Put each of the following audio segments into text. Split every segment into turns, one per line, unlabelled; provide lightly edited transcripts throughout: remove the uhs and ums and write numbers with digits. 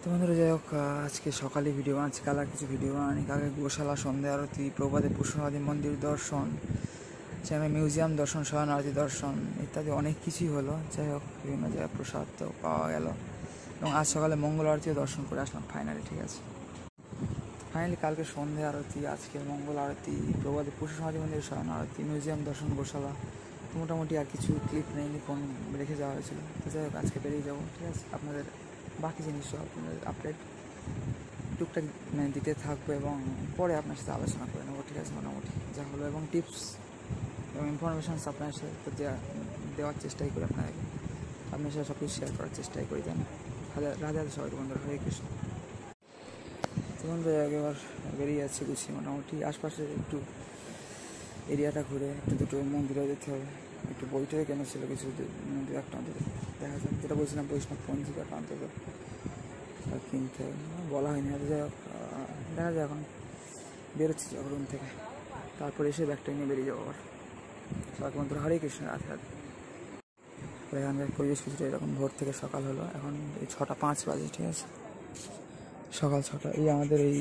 তো বন্ধুরা যাই হোক, আজকে সকালে ভিডিও বানাচ্ছি, কাল আর কিছু ভিডিও বানানি। কালকে গোশালা, সন্ধ্যা আরতি, প্রভাতে পুষ্পমাদি মন্দির দর্শন, সেখানে মিউজিয়াম দর্শন, শয়ন আরতি দর্শন ইত্যাদি অনেক কিছুই হলো। যাই হোক, বিভিন্ন জায়গায় প্রসাদ তো পাওয়া গেল এবং আজ সকালে মঙ্গল আরতিও দর্শন করে আসলাম ফাইনালি। ঠিক আছে, ফাইনালি কালকে সন্ধ্যা আরতি, আজকের মঙ্গল আরতি, প্রভাতে পুষ্পমাদি মন্দির, শয়ন আরতি, মিউজিয়াম দর্শন, গোশালা। মোটামুটি আর কিছু ক্লিপ নেই, ফোন রেখে যাওয়া হয়েছিল। তো যাই হোক, আজকে বেরিয়ে যাবো। ঠিক আছে, আপনাদের বাকি জিনিসও আপনাদের আপডেট টুকটাক দিতে থাকবো এবং পরে আপনার সাথে আলোচনা করে নেবো। ঠিক আছে, মোটামুটি যা হলো এবং টিপস এবং ইনফরমেশানস আপনার সাথে দেওয়ার চেষ্টাই করি আপনাদেরকে। আপনার সাথে সব কিছু শেয়ার করার চেষ্টাই করি। জানেন, রাধে রাধে সবাইকে বন্ধুরা, হরে কৃষ্ণ। তো বন্ধুরা এবার বেরিয়ে যাচ্ছে গুছিয়ে, মোটামুটি আশপাশে একটু এরিয়াটা ঘুরে একটু দুটো মন্দিরে যেতে হবে। একটু বইটাই কেনা ছিল কিছু, একটা অন্তত দেখা যাক, যেটা বলছিলাম বৈষ্ণব পঞ্জিকাটা অন্তত আর কিনতে বলা হয়নি। হয়তো যাই হোক, দেখা যায়। এখন বেরোচ্ছি যখন রুম থেকে, তারপর এসে ব্যাগটা নিয়ে বেরিয়ে যাবো আবার। সবাইকে বন্ধুরা হরে কৃষ্ণ, রাধে রাধে। এখানকার পরিবেশ কিছুটা এরকম। ভোর থেকে সকাল হলো, এখন এই 6:05 বাজে। ঠিক আছে, সকাল 6টা। এই আমাদের এই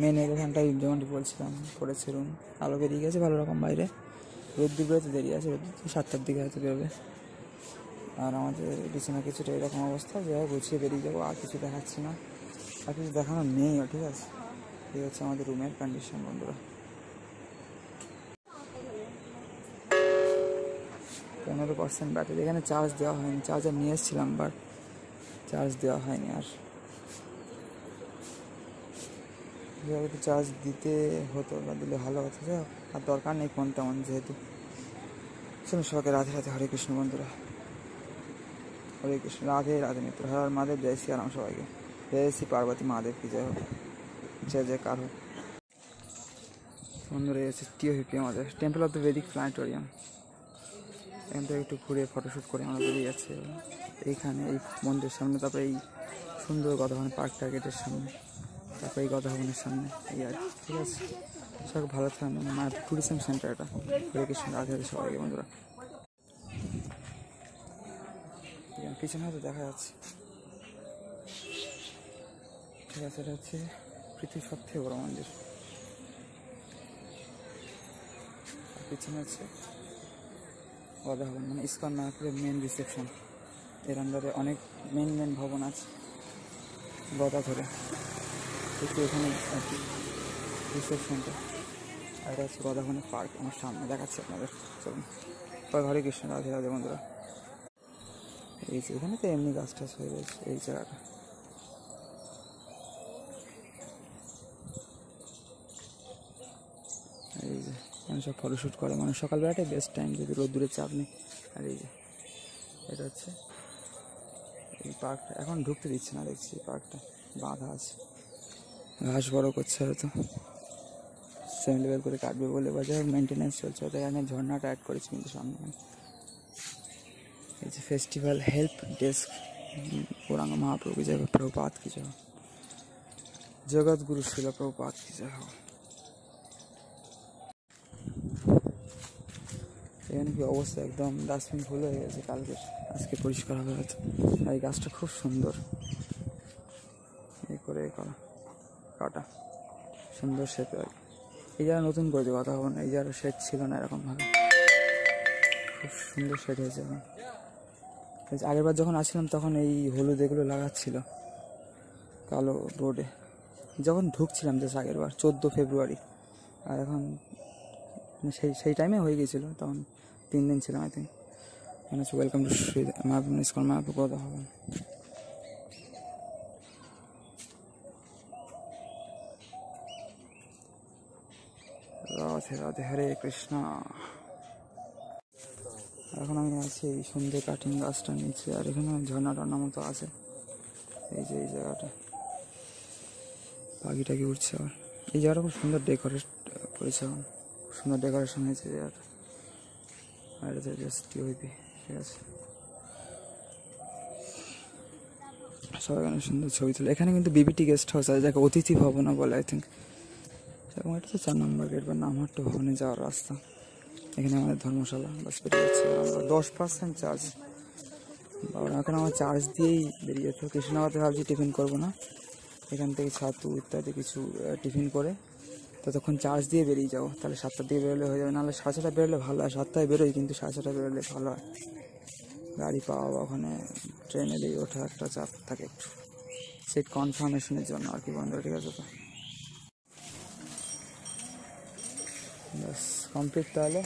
মেনের এখানটাই যেমনটি বলছিলাম পড়েছে রুম। আলো বেরিয়ে গেছে ভালো রকম, বাইরে রোদ্দুর বেরোতে দেরি আছে, রোদ্দুর 7টার দিকে হয়তো বেরোবে। আর আমাদের বিছানা কিছুটা এরকম অবস্থা, যাই গুছিয়ে বেরিয়ে যাবো। আর কিছু দেখাচ্ছি না, আর কিছু দেখানো নেইও। ঠিক আছে, এই হচ্ছে আমাদের রুমের কন্ডিশন বন্ধুরা। 15% ব্যাটারি, এখানে চার্জ দেওয়া হয়নি। চার্জার নিয়ে এসেছিলাম, বাট চার্জ দেওয়া হয়নি। আর একটু চার্জ দিতে হতো বা দিলে ভালো হতো, যাই হোক আর দরকার নেই ফোন তেমন যেহেতু। চলুন সবাইকে রাধে রাধে, হরে কৃষ্ণ বন্ধুরা, হরে কৃষ্ণ, রাধে রাধে মিত্র, হর হর মহাদেব, জয় শ্রী রাম সবাইকে, জয় শ্রী পার্বতী মহাদেব কি জয় হোক, জয় জয়কার হোক। বন্ধুরা এসে টিওভিপি আমাদের টেম্পল অফ দ্য বেদিক প্ল্যানেটোরিয়াম। এখান থেকে একটু ঘুরে ফটোশ্যুট করে আমরা বেরিয়ে যাচ্ছি এইখানে, এই মন্দিরের সামনে, তারপরে এই সুন্দর গদাভবন পার্কটা গেটের সামনে, তারপরে এই গদাভবনের সামনে, এই আর। ঠিক আছে, সব ভালো থাকবেন। মায়ের ট্যুরিজম সেন্টার এটা। হরে কৃষ্ণ, রাধে রাধে সবাইকে বন্ধুরা। পিছনে হয়তো দেখা যাচ্ছে। ঠিক আছে, এটা হচ্ছে পৃথিবীর সব থেকে বড় মন্দির। পিছনে আছে গদাভবন, মানে ইস্কন মায়াপুরের মেন রিসেপশন। এর আন্ডারে অনেক মেন ভবন আছে গদা ধরে, একটু এখানে আর কি রিসেপশনটা। আর এটা হচ্ছে গদাভবনের পার্ক, আমার সামনে দেখাচ্ছে আপনাদের। চলুন, হরে কৃষ্ণ, রাধে রাধে বন্ধুরা। এই যে এখানে তো এমনি গাছ টাছ হয়ে রয়েছে এই জায়গাটা। এই যে মানুষ সব ফটোশ্যুট করে, মানে সকালবেলাটাই বেস্ট টাইম যদি রোদ্দুরের চাপ নেই। আর এই যে এটা হচ্ছে এই পার্কটা, এখন ঢুকতে দিচ্ছে না, দেখছি পার্কটা বাঁধা আছে, ঘাস বড় করছে হয়তো, সেম লেভেল করে কাটবে বলে, বা যাই হোক মেনটেন্যান্স চলছে। ওদের এখানে ঝর্ণাটা অ্যাড করেছে কিন্তু সামনে। এই যে festival help desk, Gauranga Mahaprabhu কি জয়, প্রভুপাদ কি জয়, জগৎগুরু শিল প্রভুপাদ কি জয় হোক। এখানে কি অবস্থা, একদম ডাস্টবিন ফুল হয়ে গেছে কালকে, আজকে পরিষ্কার হবে হয়তো। আর এই গাছটা খুব সুন্দর, এই করে করা কাটা সুন্দর শেপে আর কি। এই যারা নতুন করেছে কথা হবে না, এই যারা শেড ছিল না এরকমভাবে, খুব সুন্দর শেড হয়েছে এখন। আগেরবার যখন আসছিলাম তখন এই হলুদ এগুলো লাগাচ্ছিল কালো বোর্ডে, যখন ঢুকছিলাম যে আগেরবার 14 ফেব্রুয়ারি। আর এখন সেই টাইমে হয়ে গিয়েছিল, তখন 3 দিন ছিলাম আই থিঙ্ক। মানে হচ্ছে welcome to Shri Mayapur ISKCON Mayapur কথা হবে। রাধে রাধে, হরে কৃষ্ণ। এখন আমি আছি এই সুন্দর কাটিং গাছটার নিচে, আর এখানে ঝর্ণা টর্নার মতো আছে। এই যে এই জায়গাটা পাখিটাকে উঠছে, আবার এই জায়গাটা খুব সুন্দর ডেকোরেট করেছে, এখন খুব সুন্দর ডেকোরেশন হয়েছে জায়গাটা। আর এটা জাস্ট টিওপি। ঠিক আছে, সবাই এখানে সুন্দর ছবি তোলে। এখানে কিন্তু বিবিটি গেস্ট হাউস আছে, যাকে অতিথি ভবনও বলে আই থিঙ্ক। এবং এটা তো 4 নম্বর গেট বা নামহাট্ট ভবনে যাওয়ার রাস্তা। এখানে আমাদের ধর্মশালা, বাস বেরিয়ে যাচ্ছে আমরা। 10% চার্জ, বাবা এখন আমার চার্জ দিয়েই বেরিয়ে যেত। কৃষ্ণনগরে ভাবছি টিফিন করবো না, এখান থেকে ছাতু ইত্যাদি কিছু টিফিন করে ততক্ষণ চার্জ দিয়ে বেরিয়ে যাও। তাহলে 7টার দিকে বেরোলে হয়ে যাবে, নাহলে 6:30 বেরোলে ভালো হয়। 7টায় বেরোই, কিন্তু 6:30 বেরোলে ভালো হয়। গাড়ি পাওয়া বা ওখানে ট্রেনে দিয়ে ওঠা একটা চাপ থাকে একটু, সিট কনফার্মেশনের জন্য আর কি বন্ধুরা। ঠিক আছে, তো ব্যাস কমপ্লিট তাহলে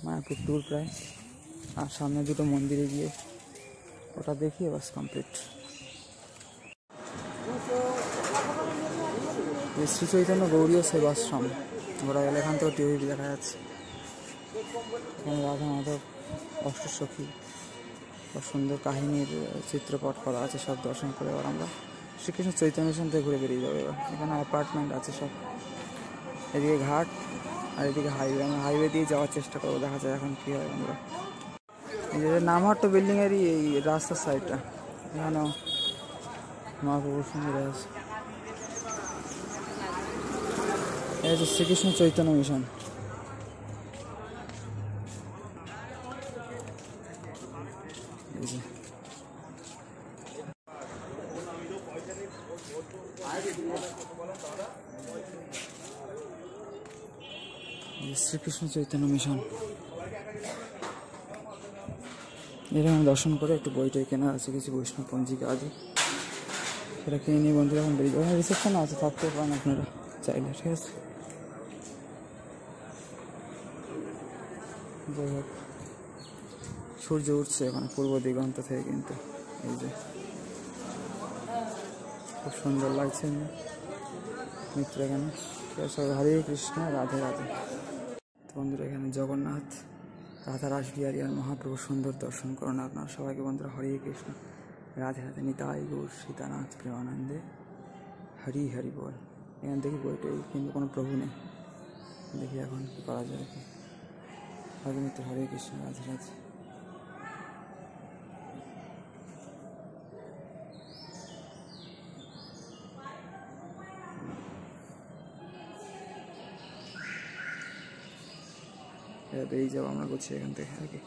মায়াপুর ট্যুর প্রায়। আর সামনে দুটো মন্দিরে গিয়ে ওটা দেখিয়ে বাস কমপ্লিট। শ্রী চৈতন্য গৌরীয় সেবাশ্রম ঘোরা গেলে এখান থেকে টিভি দেখা যাচ্ছে। এখানে রাধা মাধব অষ্টসখী বা সুন্দর কাহিনীর চিত্রপট করা আছে, সব দর্শন করে এবার আমরা শ্রীকৃষ্ণ চৈতন্য মিশন থেকে ঘুরে বেরিয়ে যাবে। এবার এখানে অ্যাপার্টমেন্ট আছে সব, এদিকে ঘাট আর এদিকে হাইওয়ে। আমরা হাইওয়ে দিয়ে যাওয়ার চেষ্টা করবো, দেখা যায় এখন কী হয়। আমরা এই যে নামহট্ট বিল্ডিংয়েরই এই রাস্তার সাইডটা, এখানেও মহাপ্রভুর সুন্দর আছে। এই হচ্ছে শ্রীকৃষ্ণ চৈতন্য মিশন। এই যে শ্রীকৃষ্ণ চৈতন্য মিশন। এরকম দর্শন করে একটু বইটাই কেনার আছে, কিছু বৈষ্ণব পঞ্জিকা আছে, সেটা কিনে নিয়ে বন্ধুরা এখন বেরিয়ে যাবে। রিসেপশন আছে, থাকতে পারেন আপনারা চাইলে। ঠিক আছে, যাই হোক সূর্য উঠছে এখানে পূর্ব দিগন্ত থেকে, কিন্তু এই যে খুব সুন্দর লাগছে মিত্র এখানে। ঠিক আছে, হরে কৃষ্ণ, রাধে রাধে। তো বন্ধুরা এখানে জগন্নাথ, রাধা রাসবিহারী আর মহাপ্রভুর সুন্দর দর্শন করুন আপনারা সবাইকে। বন্ধুরা হরে কৃষ্ণ, রাধে রাধে, নিতাই গৌর সীতানাথ প্রেমানন্দে, হরি হরি বল। এখান থেকে বইটাই, কিন্তু কোনো প্রভু নেই। দেখি এখন কী করা যায়। হরে মিত্র, হরে কৃষ্ণ, রাধে রাধে। বেরিয়ে যাবো আমরা, গুছিয়ে এখান থেকে আর কি।